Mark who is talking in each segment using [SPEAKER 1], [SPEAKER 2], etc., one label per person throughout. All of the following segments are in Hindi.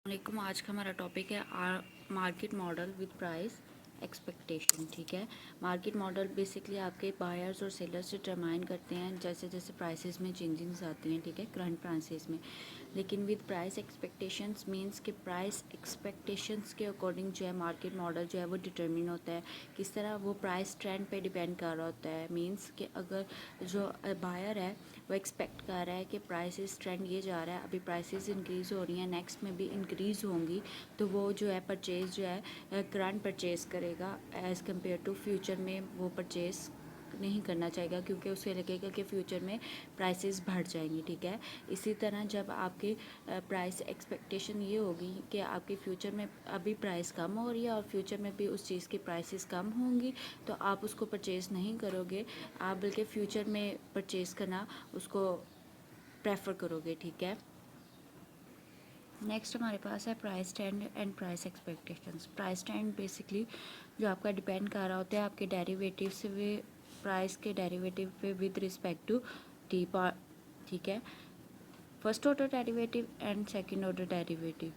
[SPEAKER 1] वालेकुम। आज का हमारा टॉपिक है market model with price expectation. ठीक है, मार्केट मॉडल बेसिकली आपके बायर्स और सेलर्स डिटरमाइन करते हैं जैसे जैसे प्राइसेस में चेंजेस आती हैं। ठीक है, करंट प्राइसेस में। लेकिन विद प्राइस एक्सपेक्टेशंस मींस कि प्राइस एक्सपेक्टेशंस के अकॉर्डिंग जो है मार्केट मॉडल जो है वो डिटरमिन होता है। किस तरह वो प्राइस ट्रेंड पे डिपेंड कर रहा होता है। मींस कि अगर जो बायर है वो एक्सपेक्ट कर रहा है कि प्राइसेस ट्रेंड ये जा रहा है, अभी प्राइसेस इंक्रीज़ हो रही हैं, नेक्स्ट में भी इंक्रीज़ होंगी, तो वो जो है परचेज़ जो है करंट परचेज़ करेगा एज़ कम्पेयर टू फ्यूचर में वो परचेज़ नहीं करना चाहेगा, क्योंकि उसे लगेगा कि फ्यूचर में प्राइसेस बढ़ जाएंगी। ठीक है, इसी तरह जब आपकी प्राइस एक्सपेक्टेशन ये होगी कि आपके फ्यूचर में अभी प्राइस कम हो रही है और फ्यूचर में भी उस चीज़ की प्राइसेस कम होंगी, तो आप उसको परचेज़ नहीं करोगे, आप बल्कि फ्यूचर में परचेज़ करना उसको प्रेफर करोगे। ठीक है, नेक्स्ट हमारे पास है price trend and price expectations. Price trend basically जो आपका डिपेंड कर रहा होता है आपके डेरिवेटिव से, वे प्राइस के डेरिवेटिव पे विद रिस्पेक्ट टू टी पार। ठीक है, first order derivative and second order derivative,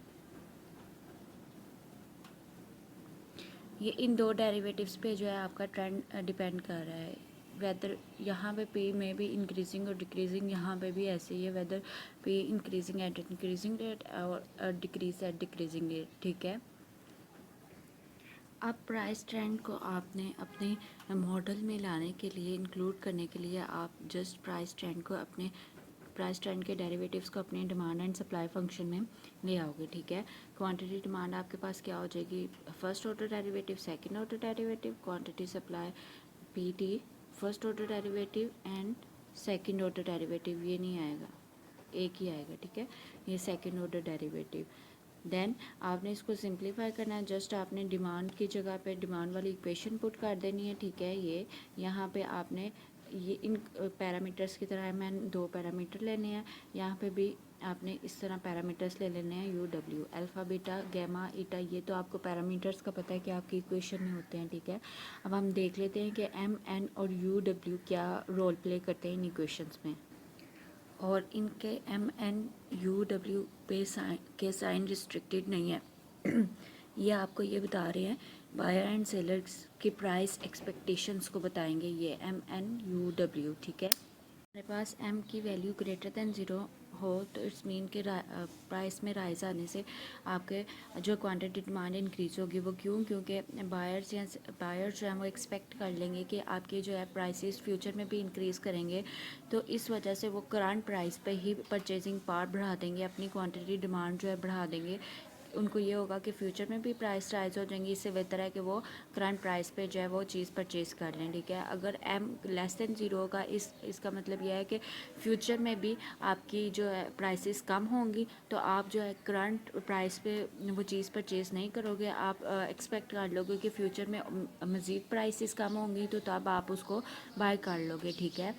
[SPEAKER 1] ये इन दो डेरिवेटिव्स पे जो है आपका ट्रेंड डिपेंड कर रहा है। वेदर यहाँ पे में भी इंक्रीजिंग और डिक्रीजिंग, यहाँ पे भी ऐसे ही है, वेदर पे इंक्रीजिंग एट इंक्रीजिंग रेट और डिक्रीज एट डिक्रीजिंग रेट। ठीक है, अब प्राइस ट्रेंड को आपने अपने मॉडल में लाने के लिए, इंक्लूड करने के लिए, आप जस्ट प्राइस ट्रेंड को अपने प्राइस ट्रेंड के डेरिवेटिव्स को अपने डिमांड एंड सप्लाई फंक्शन में ले आओगे। ठीक है, क्वांटिटी डिमांड आपके पास क्या हो जाएगी, first order derivative, second order derivative, quantity supply P T, first order derivative and second order derivative, ये नहीं आएगा, एक ही आएगा। ठीक है, ये सेकंड ऑर्डर डेरिवेटिव। देन आपने इसको सिंप्लीफाई करना है, जस्ट आपने डिमांड की जगह पे डिमांड वाली इक्वेशन पुट कर देनी है। ठीक है, ये यहाँ पे आपने ये इन पैरामीटर्स की तरह मैंने दो पैरामीटर लेने हैं, यहाँ पे भी आपने इस तरह पैरामीटर्स ले लेने हैं, U W, alpha beta gamma eta, ये तो आपको पैरामीटर्स का पता है कि आपकी इक्वेशन में होते हैं। ठीक है, अब हम देख लेते हैं कि एम एन और यू डब्ल्यू क्या रोल प्ले करते हैं इन इक्वेशंस में। और इनके एम एन यू डब्ल्यू पे के साइन रिस्ट्रिक्टेड नहीं है। ये आपको ये बता रहे हैं, बायर एंड सेलर्स की प्राइस एक्सपेक्टेशंस को बताएंगे ये एम एन यू डब्ल्यू। ठीक है, हमारे पास m की वैल्यू ग्रेटर दैन ज़ीरो हो तो इट्स मीन के प्राइस में राइज आने से आपके जो क्वांटिटी डिमांड इंक्रीज होगी। वो क्यों, क्योंकि बायर्स जो हैं वो एक्सपेक्ट कर लेंगे कि आपकी जो है प्राइसेस फ्यूचर में भी इंक्रीज़ करेंगे, तो इस वजह से वो करंट प्राइस पे ही परचेजिंग पावर बढ़ा देंगे, अपनी क्वांटिटी डिमांड जो है बढ़ा देंगे। उनको ये होगा कि फ्यूचर में भी प्राइस राइज हो जाएंगी, इससे बेहतर है कि वो करंट प्राइस पे जो है वो चीज़ परचेज़ कर लें। ठीक है, अगर m लेस दैन ज़ीरो होगा, इसका मतलब यह है कि फ्यूचर में भी आपकी जो है प्राइसेस कम होंगी, तो आप जो है करंट प्राइस पे वो चीज़ परचेज़ नहीं करोगे, आप एक्सपेक्ट कर लोगे कि फ्यूचर में मज़ीद प्राइसेस कम होंगी, तो तब आप उसको बाय कर लोगे। ठीक है,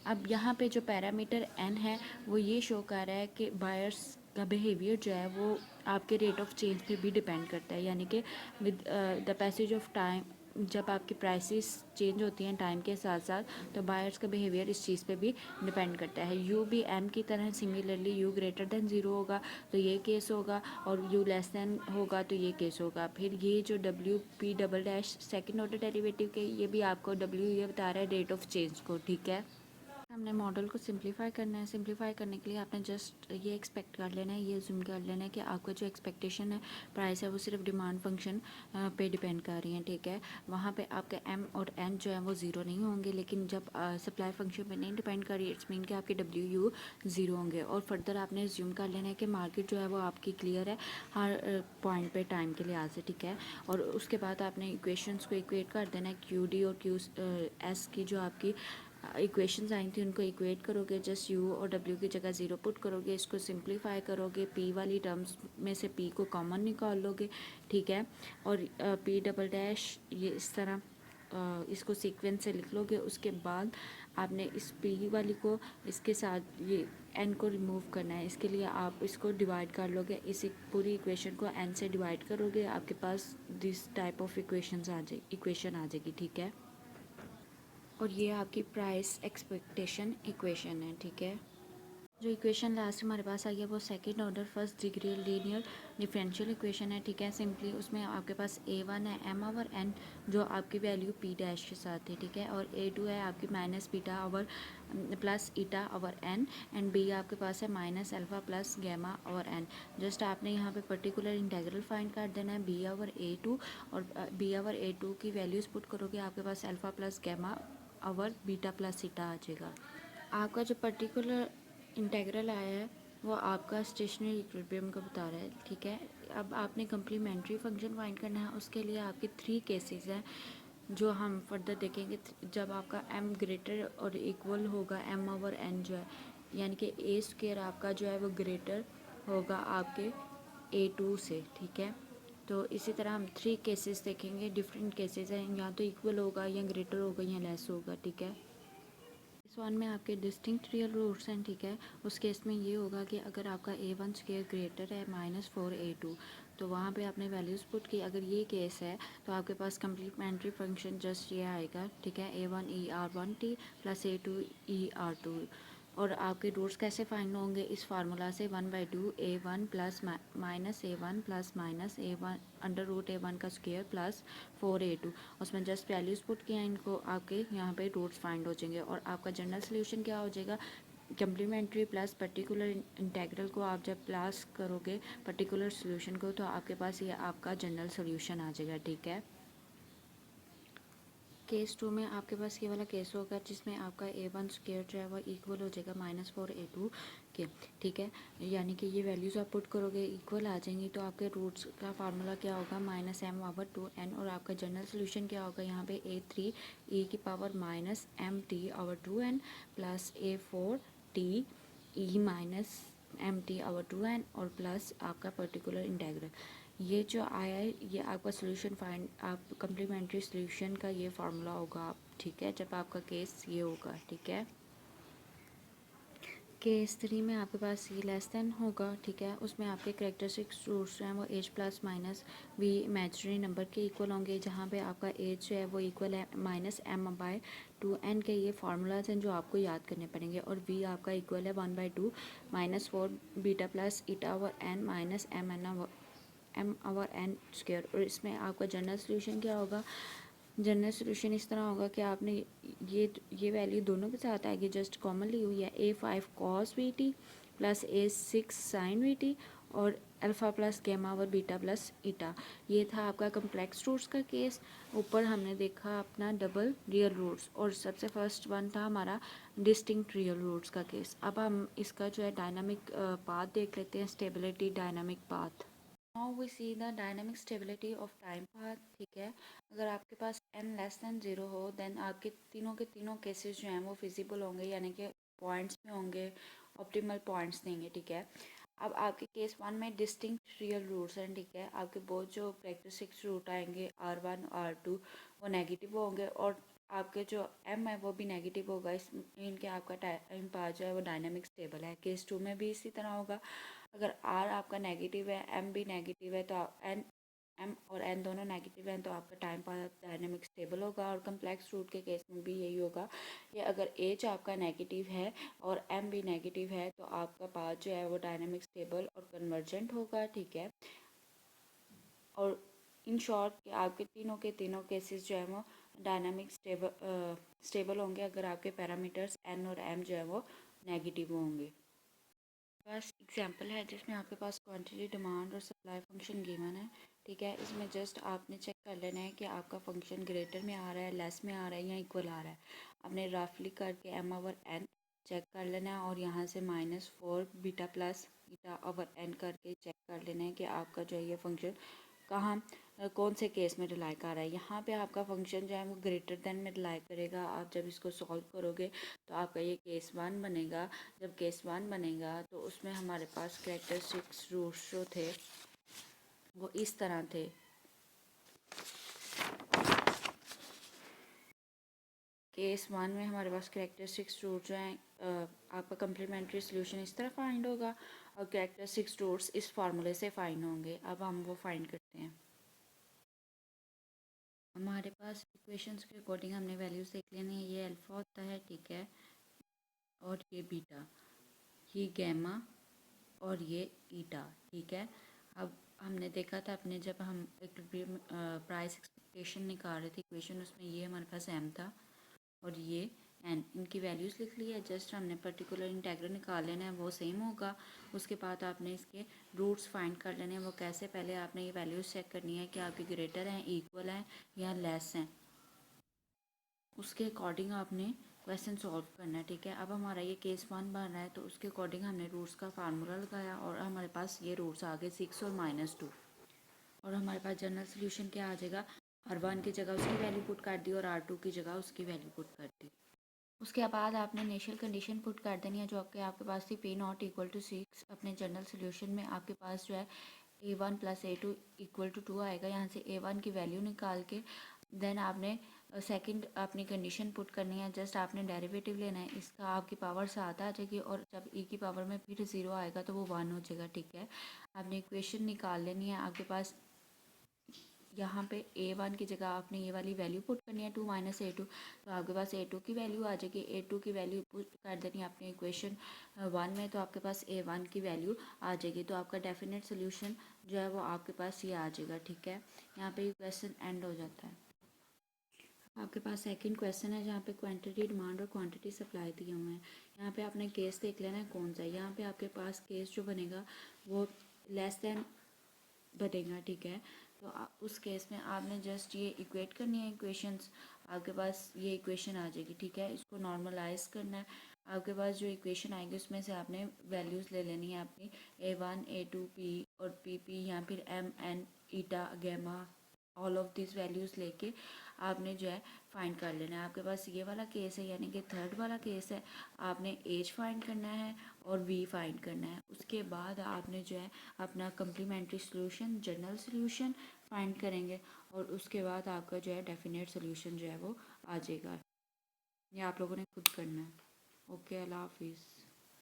[SPEAKER 1] अब यहाँ पे जो पैरामीटर n है वो ये शो कर रहा है कि बायर्स का बिहेवियर जो है वो आपके रेट ऑफ चेंज पे भी डिपेंड करता है, यानी कि with the passage of time जब आपकी प्राइसेस चेंज होती हैं टाइम के साथ साथ, तो बायर्स का बिहेवियर इस चीज़ पे भी डिपेंड करता है। यू भी एम की तरह similarly you greater than zero होगा तो ये केस होगा, और यू लेस दैन होगा तो ये केस होगा। फिर ये जो W P double dash second order derivative के, ये भी आपको डब्ल्यू ये बता रहा है रेट ऑफ चेंज को। ठीक है, हमने मॉडल को सिंप्लीफाई करना है। सिंप्लीफाई करने के लिए आपने जस्ट ये एक्सपेक्ट कर लेना है, ये जूम कर लेना है कि आपका जो एक्सपेक्टेशन है प्राइस है वो सिर्फ डिमांड फंक्शन पे डिपेंड कर रही है। ठीक है, वहाँ पे आपके एम और एन जो है वो ज़ीरो नहीं होंगे, लेकिन जब सप्लाई फंक्शन पे नहीं डिपेंड कर रही, इट्स मीन कि आपके डब्ल्यू यू ज़ीरो होंगे। और फर्दर आपने जूम कर लेना है कि मार्केट जो है वो आपकी क्लियर है हर पॉइंट पे टाइम के लिहाज से। ठीक है, और उसके बाद आपने इक्वेशंस को इक्वेट कर देना है, क्यू डी और क्यू एस की जो आपकी इक्वेशंस आई थी उनको इक्वेट करोगे, जस्ट यू और डब्ल्यू की जगह ज़ीरो पुट करोगे, इसको सिंप्लीफाई करोगे, पी वाली टर्म्स में से पी को कॉमन निकाल लोगे। ठीक है, और पी डबल डैश ये इस तरह इसको सीक्वेंस से लिख लोगे। उसके बाद आपने इस पी वाली को इसके साथ ये एन को रिमूव करना है, इसके लिए आप इसको डिवाइड कर लोगे, इस पूरी इक्वेशन को एन से डिवाइड करोगे, आपके पास दिस टाइप ऑफ इक्वेशन आ जाएगी। ठीक है, और ये आपकी प्राइस एक्सपेक्टेशन इक्वेशन है। ठीक है, जो इक्वेशन लास्ट हमारे पास आई है वो second order first degree linear differential equation है, ठीक है। सिंपली उसमें आपके पास A1 है m ओवर n जो आपकी वैल्यू p डैश के साथ है, ठीक है, और A2 है आपकी minus beta over plus eta over n and b आपके पास है minus alpha plus gamma over n। Just आपने यहाँ पे पर्टिकुलर इंटेग्रल फाइंड कर देना है b ओवर A2 और b ओवर A2 की वैल्यूज़ पुट करोगे आपके पास alpha plus gamma over beta plus eta आ जाएगा। आपका जो पर्टिकुलर इंटेग्रल आया है वो आपका स्टेशनरी इक्विलिब्रियम का बता रहा है, ठीक है। अब आपने कम्प्लीमेंट्री फंक्शन फाइंड करना है, उसके लिए आपके 3 केसेस हैं जो हम फर्दर देखेंगे। जब आपका m ग्रेटर और इक्वल होगा m ओवर n जो है, यानी कि a स्क्वायर आपका जो है वो ग्रेटर होगा आपके A2 से, ठीक है। तो इसी तरह हम 3 केसेस देखेंगे, डिफरेंट केसेस हैं, या तो इक्वल होगा या ग्रेटर होगा या लेस होगा, ठीक है। इस वन में आपके डिस्टिंक्ट रियल रूट्स हैं, ठीक है। उस केस में ये होगा कि अगर आपका A1 स्क्वायर ग्रेटर है -4A2 तो वहाँ पे आपने वैल्यूज़ पुट की। अगर ये केस है तो आपके पास कम्प्लीमेंट्री फंक्शन जस्ट ये आएगा, ठीक है, A1 ER1t plus A2 ER2। और आपके रूट्स कैसे फाइंड होंगे इस फार्मूला से, 1/2 A1 plus minus A1 plus minus A1 under root A1 का स्क्वायर प्लस 4A2। उसमें जस्ट वैल्यूज़ पुट किया, इनको आपके यहाँ पे रूट्स फाइंड हो जाएंगे और आपका जनरल सोल्यूशन क्या हो जाएगा, कम्प्लीमेंट्री प्लस पर्टिकुलर इंटेग्रल को आप जब प्लस करोगे पर्टिकुलर सोल्यूशन को तो आपके पास ये आपका जनरल सोल्यूशन आ जाएगा, ठीक है। केस 2 में आपके पास ये वाला केस होगा जिसमें आपका A1 स्क्वायर जो है वो इक्वल हो जाएगा -4A2 के, ठीक है। यानी कि ये वैल्यूज़ आप पुट करोगे इक्वल आ जाएंगी तो आपके रूट्स का फार्मूला क्या होगा -m/2n और आपका जनरल सोल्यूशन क्या होगा यहाँ पे A3 e की power -mt/2n plus A4t e minus mt/2n और प्लस आपका पर्टिकुलर इंटेग्रल। ये जो आया है ये आपका सोल्यूशन फाइंड आप कम्प्लीमेंट्री सोल्यूशन का ये फार्मूला होगा आप, ठीक है, जब आपका केस ये होगा, ठीक है। केस 3 में आपके पास ये लेस देन होगा, ठीक है। उसमें आपके करेक्टरिस्टिक्स रूट्स हैं वो h plus minus v imaginary number के इक्वल होंगे, जहाँ पे आपका h जो है वो इक्वल है -m/2n के। ये फार्मूलाज हैं जो आपको याद करने पड़ेंगे और v आपका इक्वल है 1/2 -4 beta plus eta over n minus m over n square. और इसमें आपका जनरल सोल्यूशन क्या होगा, जनरल सोल्यूशन इस तरह होगा कि आपने ये वैल्यू दोनों के साथ आएगी, जस्ट कॉमन ली हुई है A5 cos VT plus A6 sin VT और अल्फ़ा प्लस गैमा और बीटा प्लस ईटा। ये था आपका कम्प्लेक्स रूट्स का केस। ऊपर हमने देखा अपना डबल रियल रूट्स और सबसे फर्स्ट वन था हमारा डिस्टिंक्ट रियल रूट्स का केस। अब हम इसका जो है डायनामिक पाथ देख लेते हैं, stability dynamic path. Now we see the dynamic stability of time path, ठीक है। अगर आपके पास n लेस देन 0 हो देन आपके तीनों के तीनों केसेस जो हैं वो फिजिबल होंगे, यानी कि पॉइंट्स में होंगे, ऑप्टिमल पॉइंट्स देंगे, ठीक है। अब आपके केस 1 में डिस्टिंक्ट रियल रूट्स हैं, ठीक है। आपके बहुत जो कैरेक्टरिस्टिक्स रूट आएंगे R1 R2 वो नेगेटिव होंगे और आपके जो m है वो भी नेगेटिव होगा। इस इनके आपका टाइम पाथ जो है वो डायनामिक स्टेबल है। केस 2 में भी इसी तरह होगा। अगर R आपका नेगेटिव है, M भी नेगेटिव है, तो N M और N दोनों नेगेटिव हैं तो आपका टाइम पाथ डायनेमिक स्टेबल होगा। और कम्प्लेक्स रूट के केस में भी यही होगा कि अगर H आपका नेगेटिव है और M भी नेगेटिव है तो आपका पाथ जो है वो डायनेमिक स्टेबल और कन्वर्जेंट होगा, ठीक है। और इन शॉर्ट कि आपके तीनों के तीनों केसेस जो है वो डायनामिक स्टेबल होंगे अगर आपके पैरामीटर्स N और M जो है वो नेगेटिव होंगे। बस एग्जांपल है जिसमें आपके पास क्वांटिटी डिमांड और सप्लाई फंक्शन गिवन है, ठीक है। इसमें जस्ट आपने चेक कर लेना है कि आपका फंक्शन ग्रेटर में आ रहा है, लेस में आ रहा है या इक्वल आ रहा है। आपने रफली करके m ओवर n चेक कर लेना है और यहाँ से -4 beta plus beta over n करके चेक कर लेना है कि आपका जो है ये फंक्शन कहाँ कौन से केस में रिलाई कर रहा है। यहाँ पे आपका फंक्शन जो है वो ग्रेटर देन में रिलाई करेगा। आप जब इसको सॉल्व करोगे तो आपका ये केस 1 बनेगा। जब केस 1 बनेगा तो उसमें हमारे पास कैरेक्टरिस्टिक्स रूट्स जो थे वो इस तरह थे। केस 1 में हमारे पास कैरेक्टरिस्टिक्स रूट जो हैं आपका कम्प्लीमेंट्री सोल्यूशन इस तरह फाइंड होगा और कैरेक्टरिस्टिक्स रूट्स इस फार्मूले से फाइंड होंगे। अब हम वो फाइंड करते हैं। हमारे पास इक्वेशंस के अकॉर्डिंग हमने वैल्यूज देख लेनी है। ये अल्फ़ा होता है, ठीक है, और ये बीटा। ये गैमा और ये ईटा, ठीक है। अब हमने देखा था अपने जब हम इक्विलिब्रियम प्राइस एक्सपेक्टेशन निकाल रहे थे इक्वेशन, उसमें ये हमारे पास m था और ये n, इनकी वैल्यूज़ लिख ली है। जस्ट हमने पर्टिकुलर इंटेग्रल निकाल लेना है, वो सेम होगा। उसके बाद आपने इसके रूट्स फाइंड कर लेने हैं। वो कैसे, पहले आपने ये वैल्यूज़ चेक करनी है कि आपके ग्रेटर हैं, इक्वल हैं या लेस हैं। उसके अकॉर्डिंग आपने क्वेश्चन सॉल्व करना है, ठीक है। अब हमारा ये केस 1 बन रहा है, तो उसके अकॉर्डिंग हमने रूट्स का फार्मूला लगाया और हमारे पास ये रूट्स आ गए 6 और -2। और हमारे पास जनरल सोल्यूशन क्या आ जाएगा, R1 की जगह उसकी वैल्यू पुट कर दी और R2 की जगह उसकी वैल्यू पुट कर दी। उसके बाद आपने इनिशियल कंडीशन पुट कर देनी है जो आपके पास थी, P नॉट इक्वल टू 6। अपने जनरल सोल्यूशन में आपके पास जो है A1 plus A2 equal to 2 आएगा। यहाँ से A1 की वैल्यू निकाल के देन आपने सेकंड अपनी कंडीशन पुट करनी है। जस्ट आपने डेरिवेटिव लेना है, इसका आपकी पावर 7 आ जाएगी और जब e की पावर में फिर 0 आएगा तो वो 1 हो जाएगा, ठीक है। आपने इक्वेशन निकाल लेनी है। आपके पास यहाँ पे A1 की जगह आपने ये वाली वैल्यू पुट करनी है 2 माइनस A2, तो आपके पास A2 की वैल्यू आ जाएगी। A2 की वैल्यू पुट कर देनी है आपने इक्वेशन 1 में, तो आपके पास A1 की वैल्यू आ जाएगी। तो आपका डेफिनेट सोल्यूशन जो है वो आपके पास ये आ जाएगा, ठीक है। यहाँ पे ये क्वेश्चन एंड हो जाता है। आपके पास सेकंड क्वेश्चन है जहाँ पे क्वांटिटी डिमांड और क्वांटिटी सप्लाई दिए हुए हैं। यहाँ पे आपने केस देख लेना है कौन सा है। यहाँ पे आपके पास केस जो बनेगा वो लेस देन बनेगा, ठीक है। तो उस केस में आपने जस्ट ये इक्वेट करनी है इक्वेशंस, आपके पास ये इक्वेशन आ जाएगी, ठीक है। इसको नॉर्मलाइज करना है। आपके पास जो इक्वेशन आएगी उसमें से आपने वैल्यूज़ ले लेनी है अपनी A1 A2 P और PP या फिर M N eta gamma, all of this values लेके आपने जो है फाइंड कर लेना है। आपके पास ये वाला केस है यानी कि थर्ड वाला केस है। आपने एज फाइंड करना है और वी फाइंड करना है। उसके बाद आपने जो है अपना complementary solution, general solution find करेंगे और उसके बाद आपका जो है डेफिनेट सोल्यूशन जो है वो आ जाएगा। ये आप लोगों ने खुद करना है। ओके, अल्लाह हाफिज़।